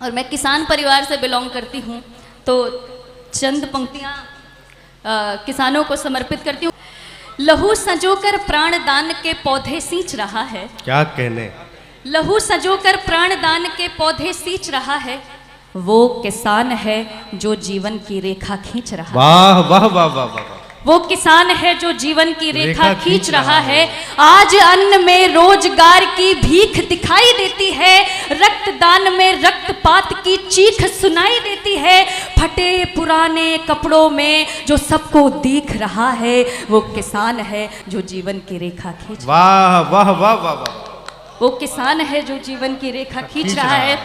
और मैं किसान परिवार से बिलोंग करती हूँ, तो चंद पंक्तियाँ किसानों को समर्पित करती हूँ। लहू संजोकर प्राण दान के पौधे सींच रहा है। क्या कहने। लहू संजोकर प्राण दान के पौधे सींच रहा है, वो किसान है जो जीवन की रेखा खींच रहा है। वाह वाह वाह वाह वाह। वो किसान है जो जीवन की रेखा खींच रहा है। आज अन्न में रोजगार की भीख दिखाई देती है, रक्तदान में रक्तपात की चीख सुनाई देती है। फटे पुराने कपड़ों में जो सबको दिख रहा है, वो किसान है जो जीवन की रेखा खींच। वाह वाह वाह वाह वाह। वो किसान है जो जीवन की रेखा खींच रहा है।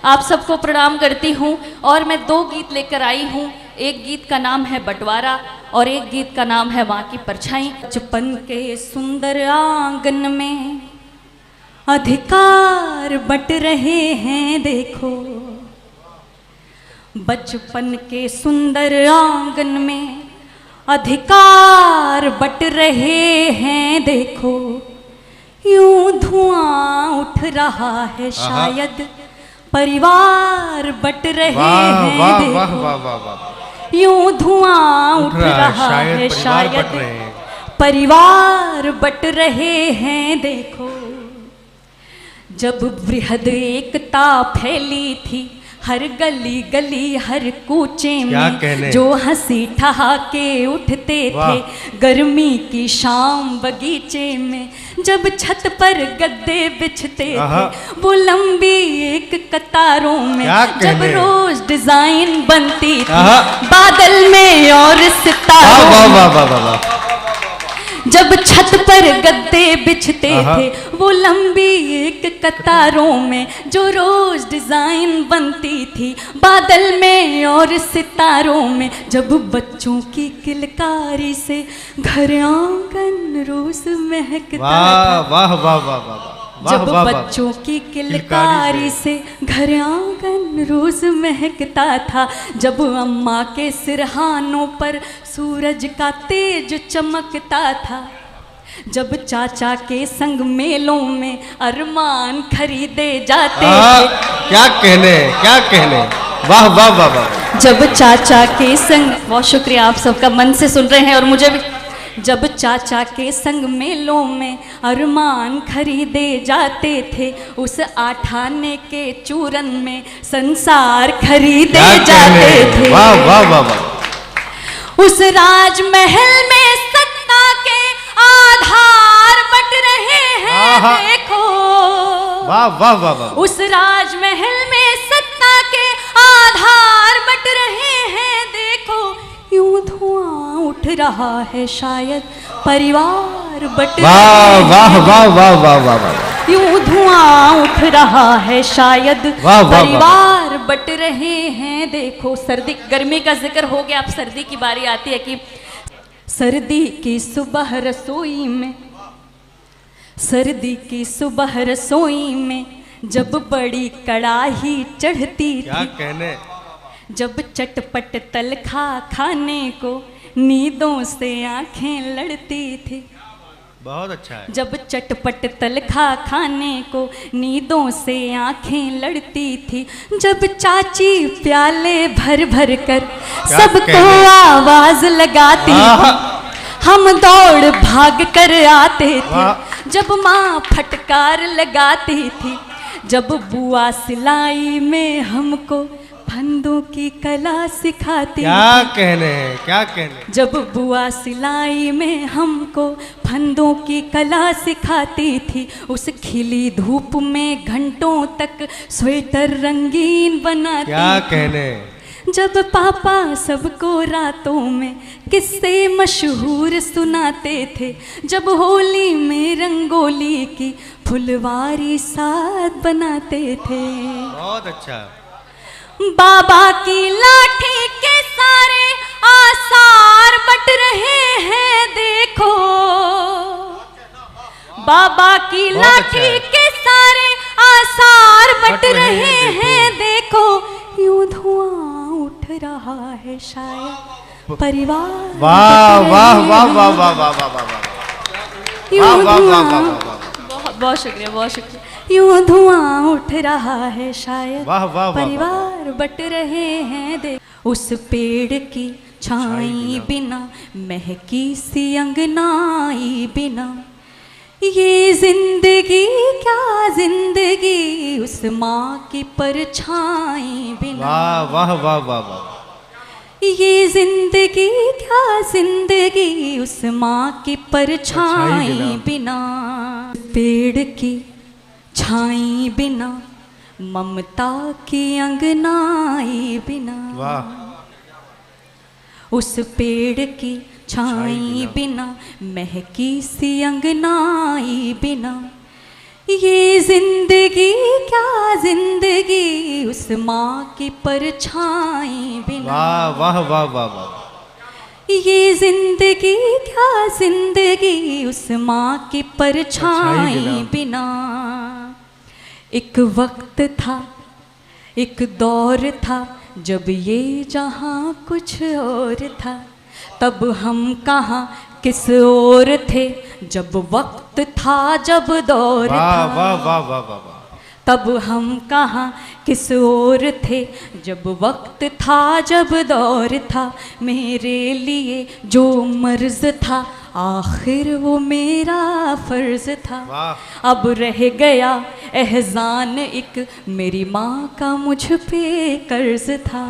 आप सबको प्रणाम करती हूँ और मैं 2 गीत लेकर आई हूँ। एक गीत का नाम है बंटवारा और एक गीत का नाम है वहाँ की परछाई। बचपन के सुंदर आंगन में अधिकार बट रहे हैं देखो, बचपन के सुंदर आंगन में अधिकार बट रहे हैं देखो, यूं धुआं उठ रहा है शायद परिवार बट रहे हैं देखो, यूं धुआं उठ रहा है शायद परिवार बट रहे हैं देखो। जब वृहद एकता फैली थी हर गली गली हर कूचे में, जो हंसी ठहाके उठते थे गर्मी की शाम बगीचे में, जब छत पर गद्दे बिछते थे वो लंबी एक कतारों में, जब रोज डिजाइन बनती थी बादल में और सितारों, जब छत पर गद्दे बिछते थे वो लंबी एक कतारों में, जो रोज डिजाइन बनती थी बादल में और सितारों में, जब बच्चों की किलकारी से घर आंगन रोज महकता था। वाह वाह वाह वाह। जब बच्चों की किलकारी से घर आंगन रोज महकता था, जब अम्मा के सिरहानों पर सूरज का तेज चमकता था, जब चाचा के संग मेलों में अरमान खरीदे जाते थे। क्या कहने क्या कहने। वाह वाह वाह वाह। जब चाचा के संग, बहुत शुक्रिया आप सबका मन से सुन रहे हैं और मुझे भी। जब चाचा के संग मेलों में अरमान खरीदे जाते थे, उस आठाने के चूरन में संसार खरीदे जाते थे। वाह वाह वाह वाह। उस राजमहल में सत्ता के आधार बट रहे हैं देखो। वाह वाह वाह वाह। उस राजमहल में सत्ता के आधार बट रहे हैं देखो, यूं धुआं उठ रहा है शायद परिवार बट रहे हैं। वाह वाह वाह वाह वाह वाह। यूं धुआं उठ रहा है शायद परिवार बट रहे हैं देखो। सर्दी गर्मी का जिक्र हो गया, अब सर्दी की बारी आती है कि सर्दी की सुबह रसोई में, सर्दी की सुबह रसोई में जब बड़ी कड़ाही चढ़ती थी, क्या कहने। जब चटपट तलखा खाने को नींदों से आंखें लड़ती थी। बहुत अच्छा है। जब चटपट तलखा खाने को नींदों से आंखें लड़ती थी, जब चाची प्याले भर भर कर सबको आवाज लगाती थी, हम दौड़ भाग कर आते थे। जब माँ फटकार लगाती थी, जब बुआ सिलाई में हमको फंदों की कला सिखाती। क्या कहने हैं क्या कहने। जब बुआ सिलाई में हमको फंदों की कला सिखाती थी, उस खिली धूप में घंटों तक स्वेटर रंगीन बनाती। क्या कहने। जब पापा सबको रातों में किस्से मशहूर सुनाते थे, जब होली में रंगोली की फुलवारी साथ बनाते थे। बहुत अच्छा। बाबा की लाठी के सारे आसार बट रहे हैं देखो, बाबा की लाठी के सारे आसार बट रहे हैं देखो, यूं धुआं उठ रहा है शायद परिवार। वाह वाह वाह वाह वाह वाह वाह वाह। यूं धुआं बहुत शुक्रिया, बहुत शुक्रिया। यूं धुआं उठ रहा है शायद, वाह, वाह, वाह, परिवार बट रहे हैं दे, उस पेड़ की छाई बिना, महकी सी अंगनाई बिना, ये जिंदगी क्या जिंदगी, उस माँ की परछाई बिना। वाह वाह वाह वाह वाह। ये जिंदगी क्या जिंदगी, उस माँ की परछाई बिना, पेड़ की छाई बिना, ममता की अंगनाई बिना। वाह। उस पेड़ की छाई बिना, महकी सी अंगनाई बिना, ये जिंदगी क्या जिंदगी, उस माँ की परछाई बिना। वाह वाह वाह वाह वाह। ये जिंदगी क्या जिंदगी, उस माँ की परछाई बिना। एक वक्त था, एक दौर था, जब ये जहाँ कुछ और था, तब हम कहाँ किस ओर थे, जब वक्त था जब दौर था। वाह वाह वाह वाह वाह। तब हम कहाँ किस ओर थे, जब वक्त था जब दौर था, मेरे लिए जो मर्ज था, आखिर वो मेरा फर्ज था। अब रह गया एहसान एक, मेरी माँ का मुझ पे कर्ज था,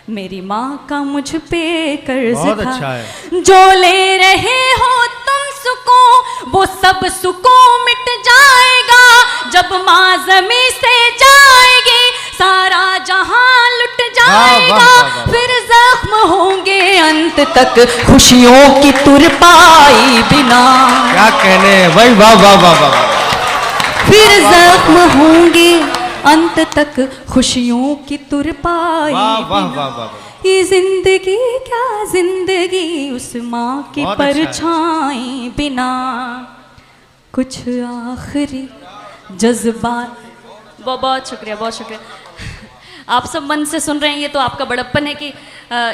मेरी माँ का मुझ पे कर्ज बहुत था। अच्छा है। जो ले रहे हो तुम सुकून, वो सब सुकून मिट जाएगा, जब माँ ज़मीं से जाएगी, सारा जहां लुट जाएगा। फिर जख्म होंगे अंत तक, खुशियों की तुरपाई बिना। क्या कहने भाई, वाह वाह वाह वाह। फिर जख्म होंगे अंत तक, खुशियों की तुरपाई बिना। ये जिंदगी क्या जिंदगी, उस माँ की परछाई बिना। कुछ आखिरी जज्बात। बहुत शुक्रिया, बहुत शुक्रिया। आप सब मन से सुन रहे हैं, ये तो आपका बड़प्पन है कि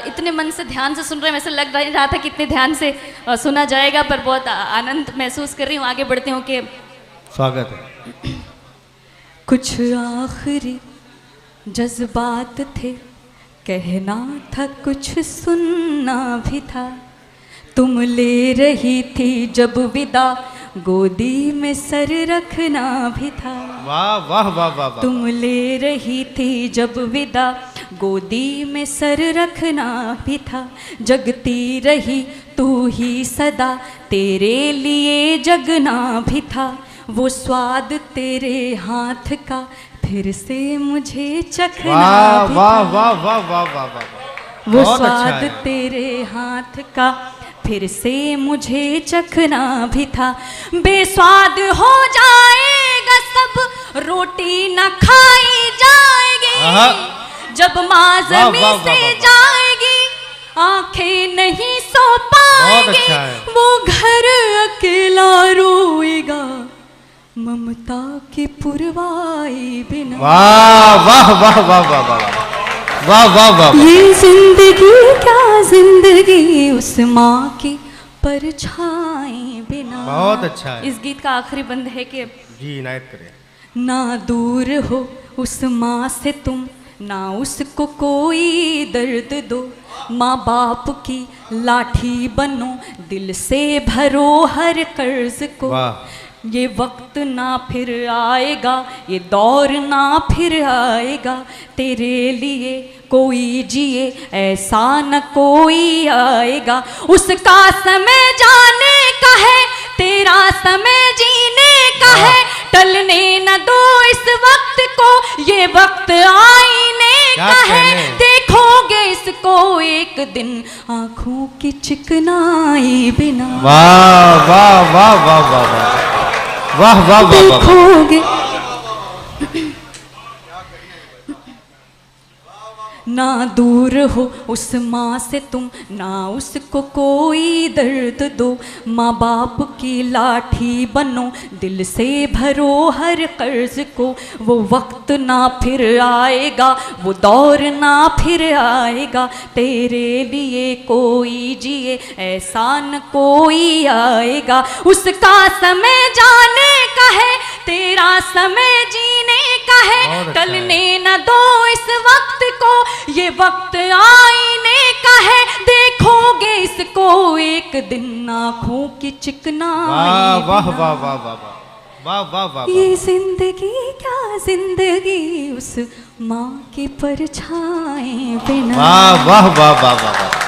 इतने मन से ध्यान से सुन रहे हैं। वैसे लग रहा था कि इतने ध्यान से सुना जाएगा, पर बहुत आनंद महसूस कर रही हूँ। आगे बढ़ते हूँ कि स्वागत है। कुछ आखिरी जज्बात थे, कहना था कुछ सुनना भी था, तुम ले रही थी जब विदा, गोदी में सर रखना भी था। वाह वाह वाह वाह। तुम ले रही थी जब विदा, गोदी में सर रखना भी था, जगती रही तू ही सदा, तेरे लिए जगना भी था, वो स्वाद तेरे हाथ का फिर से मुझे चखना भी था। वाह वाह वाह वाह वाह वाह। वो स्वाद तेरे हाथ का फिर से मुझे चखना भी था। बेस्वाद हो जाएगा सब, रोटी न खाई जाएगी, जब माँ ज़मीं से जाएगी, आंखें नहीं सो पाएगी, वो घर अकेला रोएगा, ममता की पुरवाई बिना। वाह वाह वाह वाह वाह वाह वाह वाह वाह। ये जिंदगी क्या जिंदगी, उस माँ की परछाई बिना। बहुत अच्छा है। इस गीत का आखिरी बंद है कि जी इनायत करें। ना दूर हो उस माँ से तुम, ना उसको कोई दर्द दो, माँ बाप की लाठी बनो, दिल से भरो हर कर्ज को। वाह। ये वक्त ना फिर आएगा, ये दौर ना फिर आएगा, तेरे लिए कोई जिए ऐसा न कोई आएगा, उसका समय जाने का है, तेरा समय जीने का है, टलने न दो इस वक्त को, ये वक्त आईने का है, देखोगे इसको एक दिन आंखों की चिकनाई बिना। वाह वाह वाह वाह वाह वाह वाह वाह। देखोगे ना दूर हो उस माँ से तुम, ना उसको कोई दर्द दो। माँ बाप की लाठी बनो, दिल से भरो हर कर्ज को। वो वक्त ना फिर आएगा, वो दौर ना फिर आएगा, तेरे लिए कोई जिए ऐसा न कोई आएगा। उसका समय जाने का है, तेरा समय जीने का है। टलने न दो इस वक्त को, ये वक्त आईने का है। देखोगे इसको एक दिन आँखों की चिकनाई। वाह वाह वाह वाह वाह वाह वाह वाह। ये जिंदगी क्या जिंदगी उस माँ की परछाई बिना। वाह वाह वाह वाह वाह।